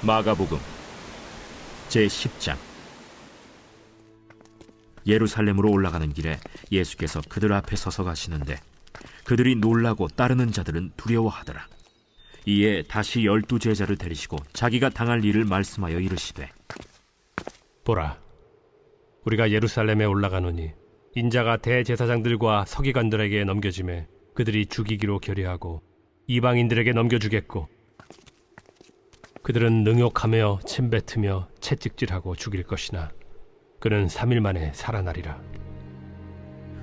마가복음 제10장. 예루살렘으로 올라가는 길에 예수께서 그들 앞에 서서 가시는데 그들이 놀라고 따르는 자들은 두려워하더라. 이에 다시 12 제자를 데리시고 자기가 당할 일을 말씀하여 이르시되, 보라, 우리가 예루살렘에 올라가노니 인자가 대제사장들과 서기관들에게 넘겨지매 그들이 죽이기로 결의하고 이방인들에게 넘겨주겠고, 그들은 능욕하며 침뱉으며 채찍질하고 죽일 것이나 그는 3일 만에 살아나리라.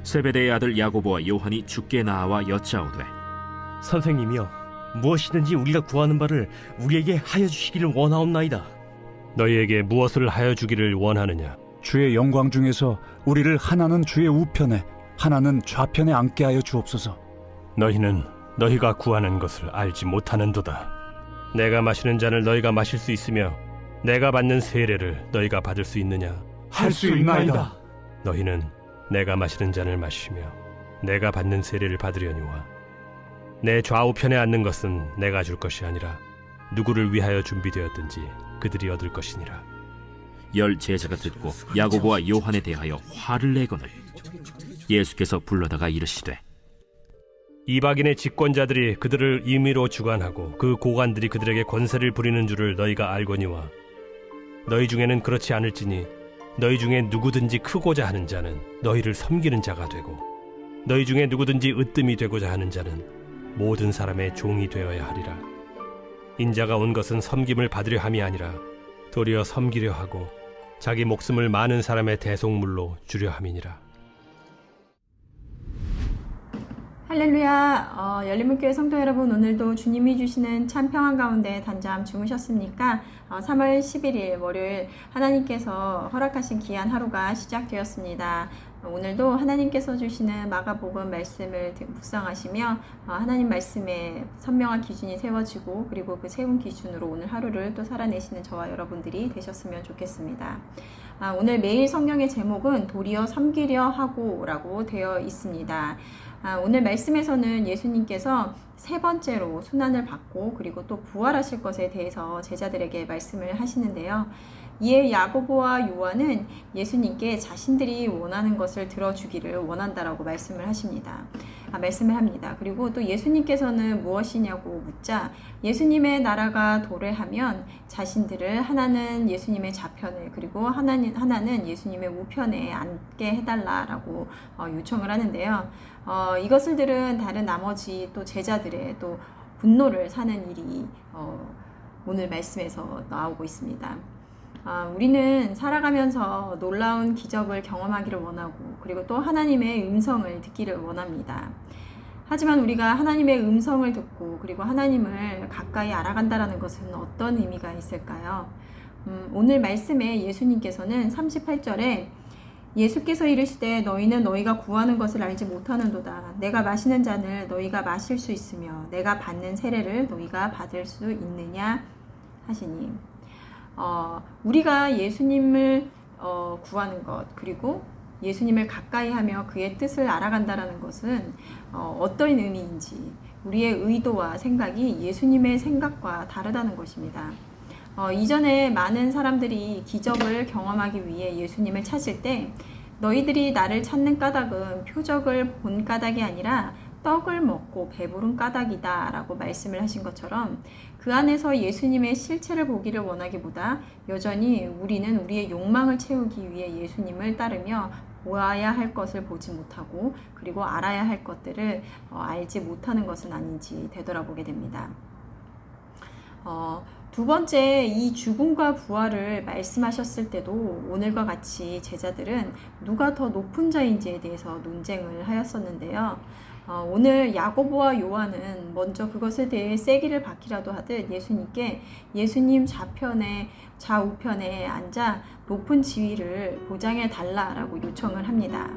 세베대의 아들 야고보와 요한이 주께 나와 여짜오되, 선생님이여, 무엇이든지 우리가 구하는 바를 우리에게 하여 주시기를 원하옵나이다. 너희에게 무엇을 하여 주기를 원하느냐? 주의 영광 중에서 우리를 하나는 주의 우편에 하나는 좌편에 앉게 하여 주옵소서. 너희는 너희가 구하는 것을 알지 못하는도다. 내가 마시는 잔을 너희가 마실 수 있으며 내가 받는 세례를 너희가 받을 수 있느냐? 할 수 있나이다. 너희는 내가 마시는 잔을 마시며 내가 받는 세례를 받으려니와 내 좌우편에 앉는 것은 내가 줄 것이 아니라 누구를 위하여 준비되었든지 그들이 얻을 것이니라. 10 제자가 듣고 야고보와 요한에 대하여 화를 내거늘 예수께서 불러다가 이르시되, 이방인의 집권자들이 그들을 임의로 주관하고 그 고관들이 그들에게 권세를 부리는 줄을 너희가 알거니와 너희 중에는 그렇지 않을지니 너희 중에 누구든지 크고자 하는 자는 너희를 섬기는 자가 되고 너희 중에 누구든지 으뜸이 되고자 하는 자는 모든 사람의 종이 되어야 하리라. 인자가 온 것은 섬김을 받으려 함이 아니라 도리어 섬기려 하고 자기 목숨을 많은 사람의 대속물로 주려 함이니라. 할렐루야. 열린문교회 성도 여러분, 오늘도 주님이 주시는 참 평안 가운데 단잠 주무셨습니까? 3월 11일 월요일 하나님께서 허락하신 귀한 하루가 시작되었습니다. 오늘도 하나님께서 주시는 마가복음 말씀을 묵상하시며 하나님 말씀에 선명한 기준이 세워지고 그리고 그 세운 기준으로 오늘 하루를 또 살아내시는 저와 여러분들이 되셨으면 좋겠습니다. 오늘 매일 성경의 제목은 도리어 섬기려 하고 라고 되어 있습니다. 오늘 말씀에서는 예수님께서 세 번째로 순환을 받고 그리고 또 부활하실 것에 대해서 제자들에게 말씀을 하시는데요. 이에 야고보와 요한은 예수님께 자신들이 원하는 것을 들어주기를 원한다라고 말씀을 합니다. 그리고 또 예수님께서는 무엇이냐고 묻자 예수님의 나라가 도래하면 자신들을 하나는 예수님의 좌편에 그리고 하나는 예수님의 우편에 앉게 해달라라고 요청을 하는데요. 이것을 들은 다른 나머지 또 제자들의 또 분노를 사는 일이 오늘 말씀에서 나오고 있습니다. 우리는 살아가면서 놀라운 기적을 경험하기를 원하고 그리고 또 하나님의 음성을 듣기를 원합니다. 하지만 우리가 하나님의 음성을 듣고 그리고 하나님을 가까이 알아간다는 것은 어떤 의미가 있을까요? 오늘 말씀에 예수님께서는 38절에 예수께서 이르시되 너희는 너희가 구하는 것을 알지 못하는도다. 내가 마시는 잔을 너희가 마실 수 있으며 내가 받는 세례를 너희가 받을 수 있느냐 하시니, 우리가 예수님을 구하는 것 그리고 예수님을 가까이 하며 그의 뜻을 알아간다는 것은 어떤 의미인지 우리의 의도와 생각이 예수님의 생각과 다르다는 것입니다. 이전에 많은 사람들이 기적을 경험하기 위해 예수님을 찾을 때 너희들이 나를 찾는 까닭은 표적을 본 까닭이 아니라 떡을 먹고 배부른 까닭이다 라고 말씀을 하신 것처럼 그 안에서 예수님의 실체를 보기를 원하기보다 여전히 우리는 우리의 욕망을 채우기 위해 예수님을 따르며 보아야 할 것을 보지 못하고 그리고 알아야 할 것들을 알지 못하는 것은 아닌지 되돌아보게 됩니다. 두 번째, 이 죽음과 부활을 말씀하셨을 때도 오늘과 같이 제자들은 누가 더 높은 자인지에 대해서 논쟁을 하였었는데요. 오늘 야고보와 요한은 먼저 그것에 대해 세기를 받기라도 하듯 예수님께 예수님 좌우편에 앉아 높은 지위를 보장해 달라라고 요청을 합니다.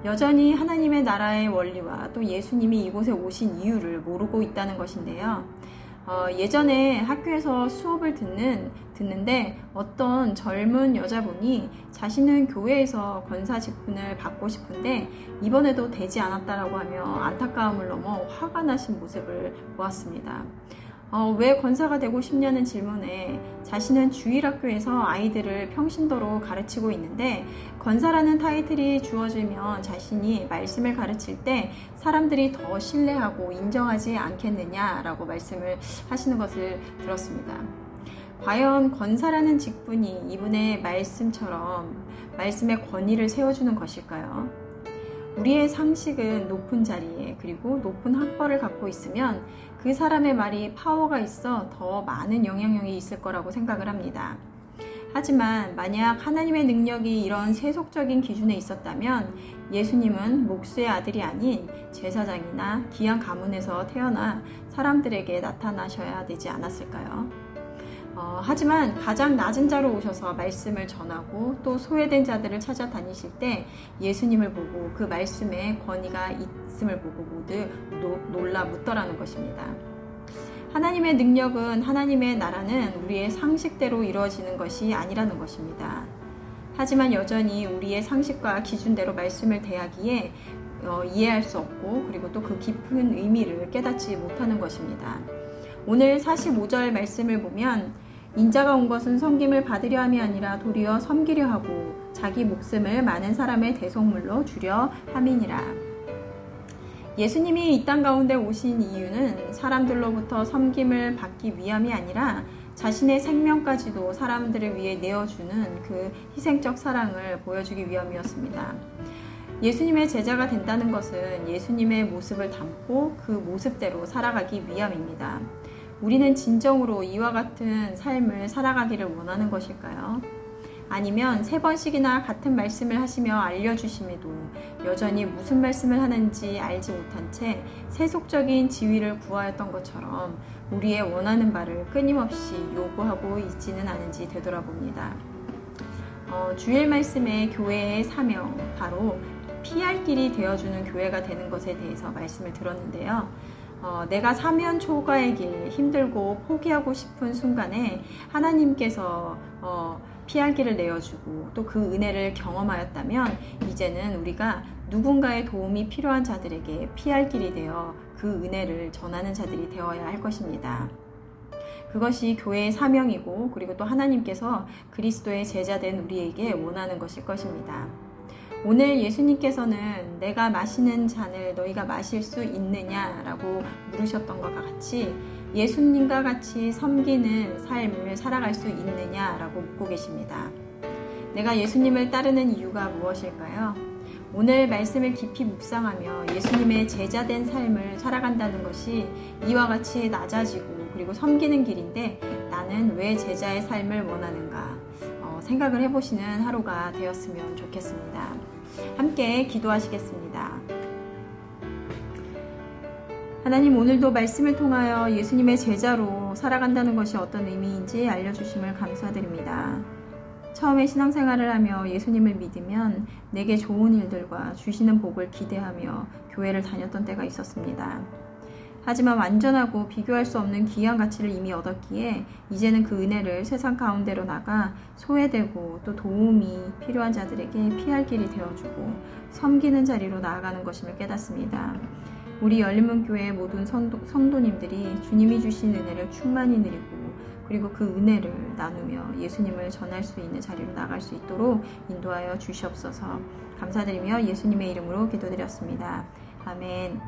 여전히 하나님의 나라의 원리와 또 예수님이 이곳에 오신 이유를 모르고 있다는 것인데요. 예전에 학교에서 수업을 듣는데 어떤 젊은 여자분이 자신은 교회에서 권사 직분을 받고 싶은데 이번에도 되지 않았다라고 하며 안타까움을 넘어 화가 나신 모습을 보았습니다. 왜 권사가 되고 싶냐는 질문에 자신은 주일학교에서 아이들을 평신도로 가르치고 있는데 권사라는 타이틀이 주어지면 자신이 말씀을 가르칠 때 사람들이 더 신뢰하고 인정하지 않겠느냐라고 말씀을 하시는 것을 들었습니다. 과연 권사라는 직분이 이분의 말씀처럼 말씀의 권위를 세워주는 것일까요? 우리의 상식은 높은 자리에 그리고 높은 학벌을 갖고 있으면 그 사람의 말이 파워가 있어 더 많은 영향력이 있을 거라고 생각을 합니다. 하지만 만약 하나님의 능력이 이런 세속적인 기준에 있었다면 예수님은 목수의 아들이 아닌 제사장이나 귀한 가문에서 태어나 사람들에게 나타나셔야 되지 않았을까요? 하지만 가장 낮은 자로 오셔서 말씀을 전하고 또 소외된 자들을 찾아다니실 때 예수님을 보고 그 말씀에 권위가 있음을 보고 모두 놀라 묻더라는 것입니다. 하나님의 능력은 하나님의 나라는 우리의 상식대로 이루어지는 것이 아니라는 것입니다. 하지만 여전히 우리의 상식과 기준대로 말씀을 대하기에 이해할 수 없고 그리고 또 그 깊은 의미를 깨닫지 못하는 것입니다. 오늘 45절 말씀을 보면 인자가 온 것은 섬김을 받으려 함이 아니라 도리어 섬기려 하고 자기 목숨을 많은 사람의 대속물로 주려 함이니라. 예수님이 이 땅 가운데 오신 이유는 사람들로부터 섬김을 받기 위함이 아니라 자신의 생명까지도 사람들을 위해 내어주는 그 희생적 사랑을 보여주기 위함이었습니다. 예수님의 제자가 된다는 것은 예수님의 모습을 담고 그 모습대로 살아가기 위함입니다. 우리는 진정으로 이와 같은 삶을 살아가기를 원하는 것일까요? 아니면 3번씩이나 같은 말씀을 하시며 알려주심에도 여전히 무슨 말씀을 하는지 알지 못한 채 세속적인 지위를 구하였던 것처럼 우리의 원하는 바를 끊임없이 요구하고 있지는 않은지 되돌아봅니다. 주일 말씀의 교회의 사명, 바로 피할 길이 되어주는 교회가 되는 것에 대해서 말씀을 들었는데요. 내가 사면 초과의 길, 힘들고 포기하고 싶은 순간에 하나님께서 피할 길을 내어주고 또 그 은혜를 경험하였다면 이제는 우리가 누군가의 도움이 필요한 자들에게 피할 길이 되어 그 은혜를 전하는 자들이 되어야 할 것입니다. 그것이 교회의 사명이고 그리고 또 하나님께서 그리스도의 제자된 우리에게 원하는 것일 것입니다. 오늘 예수님께서는 내가 마시는 잔을 너희가 마실 수 있느냐라고 물으셨던 것과 같이 예수님과 같이 섬기는 삶을 살아갈 수 있느냐라고 묻고 계십니다. 내가 예수님을 따르는 이유가 무엇일까요? 오늘 말씀을 깊이 묵상하며 예수님의 제자된 삶을 살아간다는 것이 이와 같이 낮아지고 그리고 섬기는 길인데 나는 왜 제자의 삶을 원하는가 생각을 해보시는 하루가 되었으면 좋겠습니다. 함께 기도하시겠습니다. 하나님, 오늘도 말씀을 통하여 예수님의 제자로 살아간다는 것이 어떤 의미인지 알려주심을 감사드립니다. 처음에 신앙생활을 하며 예수님을 믿으면 내게 좋은 일들과 주시는 복을 기대하며 교회를 다녔던 때가 있었습니다. 하지만 완전하고 비교할 수 없는 귀한 가치를 이미 얻었기에 이제는 그 은혜를 세상 가운데로 나가 소외되고 또 도움이 필요한 자들에게 피할 길이 되어주고 섬기는 자리로 나아가는 것임을 깨닫습니다. 우리 열린문교회의 모든 성도님들이 주님이 주신 은혜를 충만히 누리고 그리고 그 은혜를 나누며 예수님을 전할 수 있는 자리로 나갈 수 있도록 인도하여 주시옵소서. 감사드리며 예수님의 이름으로 기도드렸습니다. 아멘.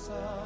주옵소서.